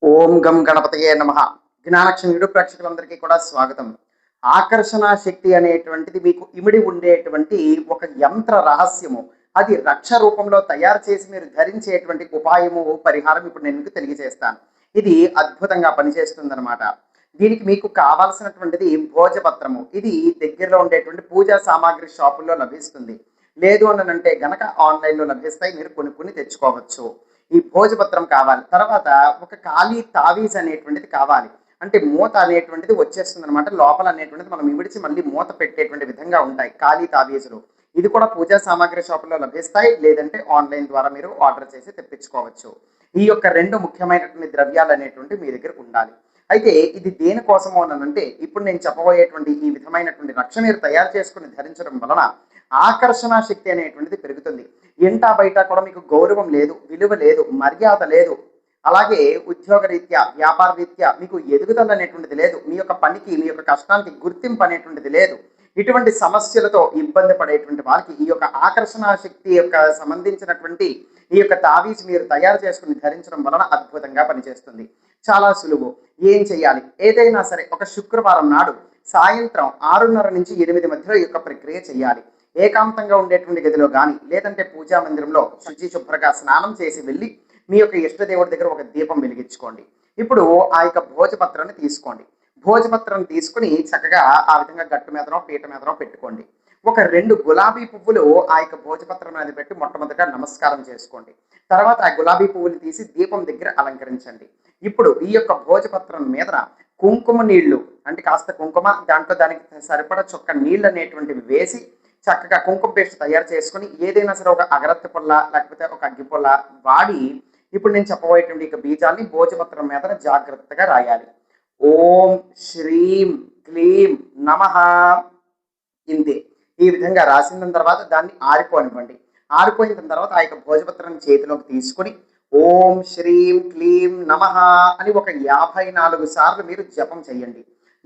ఓం గం గణపతయే నమః. జ్ఞానక్షం యూట్యూబ్ ప్రేక్షకులందరికీ కూడా స్వాగతం. ఆకర్షణ శక్తి అనేటువంటిది మీకు ఇమిడి ఉండేటువంటి ఒక యంత్ర రహస్యము. అది రక్ష రూపంలో తయారు చేసి మీరు ధరించేటువంటి ఉపాయము, పరిహారం ఇప్పుడు నేను మీకు తెలియజేస్తాను. ఇది అద్భుతంగా పనిచేస్తుందనమాట. దీనికి మీకు కావాల్సినటువంటిది భోజపత్రము. ఇది దగ్గరలో ఉండేటువంటి పూజా సామాగ్రి షాపుల్లో లభిస్తుంది. లేదు అనంటే గనక ఆన్‌లైన్‌లో లభిస్తాయి. మీరు కొనుక్కొని తెచ్చుకోవచ్చు. ఈ భోజపత్రం కావాలి. తర్వాత ఒక ఖాళీ తావీజ్ అనేటువంటిది కావాలి. అంటే మూత అనేటువంటిది వచ్చేస్తుందనమాట. లోపల అనేటువంటిది మనం ఇమిడిచి మళ్ళీ మూత పెట్టేటువంటి విధంగా ఉంటాయి ఖాళీ తావీజులు. ఇది కూడా పూజా సామాగ్రి షాపుల్లో లభిస్తాయి. లేదంటే ఆన్‌లైన్ ద్వారా మీరు ఆర్డర్ చేసి తెప్పించుకోవచ్చు. ఈ యొక్క 2 ముఖ్యమైనటువంటి ద్రవ్యాలనేటువంటివి మీ దగ్గర ఉండాలి. అయితే ఇది దేనికోసము అనంటే ఇప్పుడు నేను చెప్పబోయేటువంటి ఈ విధమైనటువంటి రక్ష మీరు తయారు చేసుకొని ధరించడం వలన ఆకర్షణ శక్తి అనేటువంటిది పెరుగుతుంది. ఇంటా బయట కూడా మీకు గౌరవం లేదు, విలువ లేదు, మర్యాద లేదు. అలాగే ఉద్యోగ రీత్యా, వ్యాపార రీత్యా మీకు ఎదుగుదల అనేటువంటిది లేదు. మీ యొక్క పనికి, మీ యొక్క కష్టానికి గుర్తింపు అనేటువంటిది లేదు. ఇటువంటి సమస్యలతో ఇబ్బంది పడేటువంటి వారికి ఈ యొక్క ఆకర్షణ శక్తి యొక్క సంబంధించినటువంటి ఈ యొక్క తావీజ్ మీరు తయారు చేసుకుని ధరించడం వలన అద్భుతంగా పనిచేస్తుంది. చాలా సులువు. ఏం చేయాలి? ఏదైనా సరే ఒక శుక్రవారం నాడు సాయంత్రం 6:30 నుంచి 8 మధ్యలో ఈ యొక్క ప్రక్రియ చేయాలి. ఏకాంతంగా ఉండేటువంటి గదిలో కానీ లేదంటే పూజా మందిరంలో శుచి శుభ్రంగా స్నానం చేసి వెళ్ళి మీ యొక్క ఇష్టదేవుడి దగ్గర ఒక దీపం వెలిగించుకోండి. ఇప్పుడు ఆ యొక్క భోజపత్రాన్ని తీసుకోండి. భోజపత్రం తీసుకుని చక్కగా ఆ విధంగా గట్టు మీదనో పీట మీదనో పెట్టుకోండి. ఒక 2 గులాబీ పువ్వులు ఆ యొక్క భోజపత్రం మీద పెట్టి మొట్టమొదటిగా నమస్కారం చేసుకోండి. తర్వాత ఆ గులాబీ పువ్వులు తీసి దీపం దగ్గర అలంకరించండి. ఇప్పుడు ఈ యొక్క భోజపత్రం మీద కుంకుమ నీళ్లు అంటే కాస్త కుంకుమ దాంట్లో దానికి సరిపడా చుక్క నీళ్ళు అనేటువంటివి వేసి చక్కగా కుంకుమ పేస్ట్ తయారు చేసుకొని ఏదైనా సరే ఒక అగరత్తి పుల్ల లేకపోతే ఒక అగ్గి పుల్ల వాడి ఇప్పుడు నేను చెప్పబోయేటువంటి ఇక బీజాన్ని భోజపత్రం మీద జాగ్రత్తగా రాయాలి. ఓం శ్రీం క్లీం నమః. ఇంతే. ఈ విధంగా రాసిన తర్వాత దాన్ని ఆరిపోనివ్వండి. ఆరిపోయిన తర్వాత ఆ యొక్క భోజపత్రాన్ని చేతిలోకి తీసుకొని ఓం శ్రీం క్లీం నమః అని ఒక 54 సార్లు మీరు జపం చేయండి.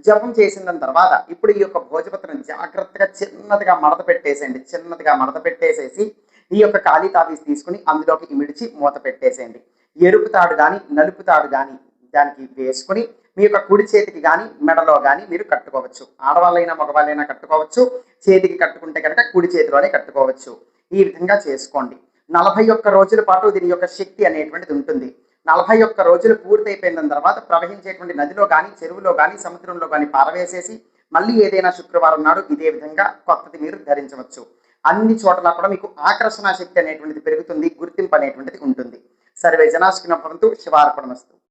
జపం చేసిన తర్వాత ఇప్పుడు ఈ యొక్క భోజపత్రం జాగ్రత్తగా చిన్నదిగా మడత పెట్టేసేయండి. చిన్నదిగా మడత పెట్టేసేసి ఈ యొక్క ఖాళీ తావీజ్ తీసుకుని అందులోకి ఇమిడిచి మూత పెట్టేసేయండి. ఎరుపు తాడు కానీ నలుపు తాడు కానీ దానికి వేసుకుని మీ యొక్క కుడి చేతికి కానీ మెడలో కానీ మీరు కట్టుకోవచ్చు. ఆడవాళ్ళైనా మగవాళ్ళైనా కట్టుకోవచ్చు. చేతికి కట్టుకుంటే కనుక కుడి చేతిలోనే కట్టుకోవచ్చు. ఈ విధంగా చేసుకోండి. 41 రోజుల పాటు దీని యొక్క శక్తి అనేటువంటిది ఉంటుంది. 41 రోజులు పూర్తయిపోయిన తర్వాత ప్రవహించేటువంటి నదిలో కానీ చెరువులో కానీ సముద్రంలో కానీ పారవేసేసి మళ్ళీ ఏదైనా శుక్రవారం నాడు ఇదే విధంగా కొత్తది మీరు ధరించవచ్చు. అన్ని చోట్ల కూడా మీకు ఆకర్షణ శక్తి అనేటువంటిది పెరుగుతుంది. గుర్తింపు అనేటువంటిది ఉంటుంది. సర్వే జనాశినం భవంతు. శివార్పణమస్తు.